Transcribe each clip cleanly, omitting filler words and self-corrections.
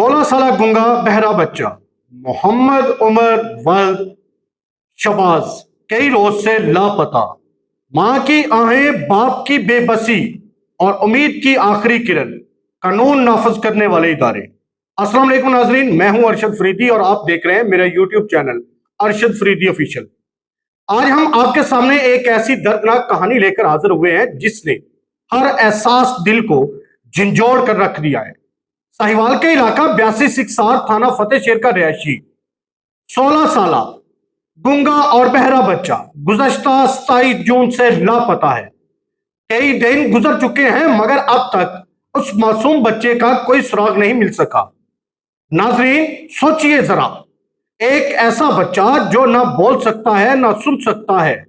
16 سالہ گنگا بہرا بچہ محمد عمر ولد شباز کئی روز سے لاپتہ، ماں کی آہیں، باپ کی بے بسی اور امید کی آخری کرن، قانون نافذ کرنے والے ادارے۔ السلام علیکم ناظرین، میں ہوں ارشد فریدی اور آپ دیکھ رہے ہیں میرا YouTube channel Arshad Faridi official. آج ہم آپ کے سامنے ایک ایسی دردناک کہانی لے کر حاضر ہوئے ہیں جس نے ہر احساس دل کو جھنجھوڑ کر رکھ دیا ہے۔ ساہیوال کے علاقہ 82 سکسار تھانہ فتح شیر کا رہائشی 16 سالہ گنگا اور بہرا بچہ گزشتہ 27 جون سے لاپتہ ہے۔ کئی دن گزر چکے ہیں مگر اب تک اس معصوم بچے کا کوئی سراغ نہیں مل سکا۔ ناظرین سوچئے ذرا، ایک ایسا بچہ جو نہ بول سکتا ہے نہ سن سکتا ہے،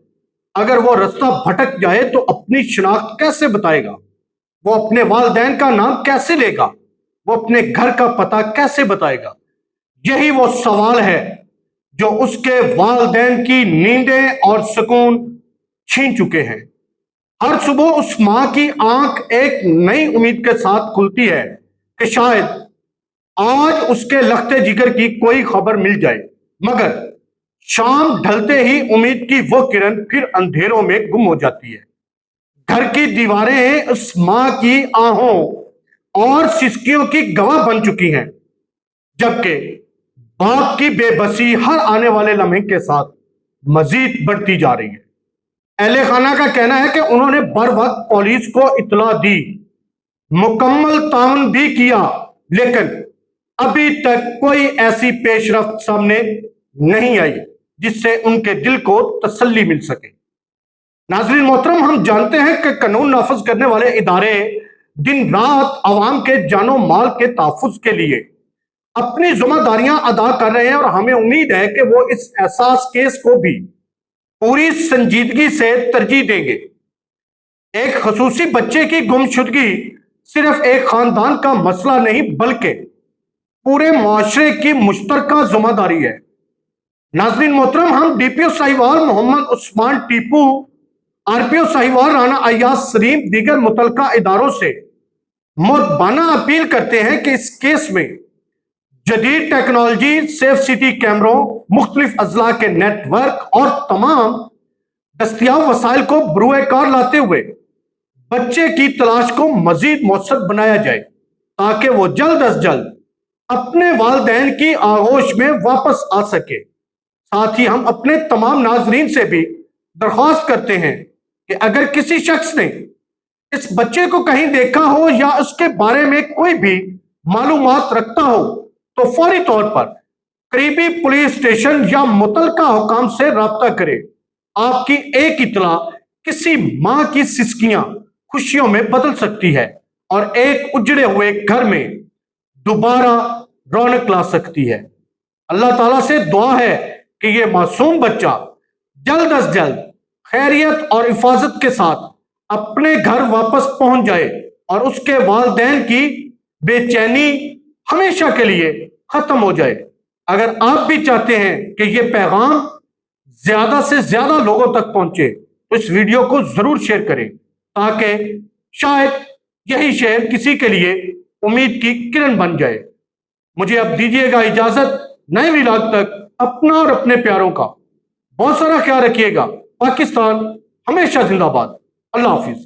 اگر وہ رستہ بھٹک جائے تو اپنی شناخت کیسے بتائے گا؟ وہ اپنے والدین کا نام کیسے لے گا؟ وہ اپنے گھر کا پتہ کیسے بتائے گا؟ یہی وہ سوال ہے جو اس کے والدین کی نیندیں اور سکون چھین چکے ہیں۔ ہر صبح اس ماں کی آنکھ ایک نئی امید کے ساتھ کھلتی ہے کہ شاید آج اس کے لخت جگر کی کوئی خبر مل جائے، مگر شام ڈھلتے ہی امید کی وہ کرن پھر اندھیروں میں گم ہو جاتی ہے۔ گھر کی دیواریں اس ماں کی آہوں اور سسکیوں کی گواہ بن چکی ہیں، جبکہ باپ کی بے بسی ہر آنے والے لمحے کے ساتھ مزید بڑھتی جا رہی ہے۔ اہل خانہ کا کہنا ہے کہ انہوں نے بر وقت پولیس کو اطلاع دی، مکمل تعاون بھی کیا، لیکن ابھی تک کوئی ایسی پیش رفت سامنے نہیں آئی جس سے ان کے دل کو تسلی مل سکے۔ ناظرین محترم، ہم جانتے ہیں کہ قانون نافذ کرنے والے ادارے دن رات عوام کے جان و مال کے تحفظ کے لیے اپنی ذمہ داریاں ادا کر رہے ہیں، اور ہمیں امید ہے کہ وہ اس احساس کیس کو بھی پوری سنجیدگی سے ترجیح دیں گے۔ ایک خصوصی بچے کی گمشدگی صرف ایک خاندان کا مسئلہ نہیں بلکہ پورے معاشرے کی مشترکہ ذمہ داری ہے۔ ناظرین محترم، ہم ڈی پی او ساہیوال محمد عثمان ٹیپو، آر پی او ساہیوال رانا ایاز سلیم، دیگر متعلقہ اداروں سے مؤدبانہ اپیل کرتے ہیں کہ اس کیس میں جدید ٹیکنالوجی، سیف سٹی کیمروں، مختلف اضلاع کے نیٹ ورک اور تمام دستیاب وسائل کو بروئے کار لاتے ہوئے بچے کی تلاش کو مزید مؤثر بنایا جائے تاکہ وہ جلد از جلد اپنے والدین کی آغوش میں واپس آ سکے۔ ساتھ ہی ہم اپنے تمام ناظرین سے بھی درخواست کرتے ہیں کہ اگر کسی شخص نے اس بچے کو کہیں دیکھا ہو یا اس کے بارے میں کوئی بھی معلومات رکھتا ہو تو فوری طور پر قریبی پولیس اسٹیشن یا متعلقہ حکام سے رابطہ کرے۔ آپ کی ایک اطلاع کسی ماں کی سسکیاں خوشیوں میں بدل سکتی ہے اور ایک اجڑے ہوئے گھر میں دوبارہ رونق لا سکتی ہے۔ اللہ تعالیٰ سے دعا ہے کہ یہ معصوم بچہ جلد از جلد خیریت اور حفاظت کے ساتھ اپنے گھر واپس پہنچ جائے اور اس کے والدین کی بے چینی ہمیشہ کے لیے ختم ہو جائے۔ اگر آپ بھی چاہتے ہیں کہ یہ پیغام زیادہ سے زیادہ لوگوں تک پہنچے تو اس ویڈیو کو ضرور شیئر کریں تاکہ شاید یہی شہر کسی کے لیے امید کی کرن بن جائے۔ مجھے اب دیجیے گا اجازت، نئے ولاگ تک اپنا اور اپنے پیاروں کا بہت سارا خیال رکھیے گا۔ پاکستان ہمیشہ زندہ باد۔ اللہ حافظ۔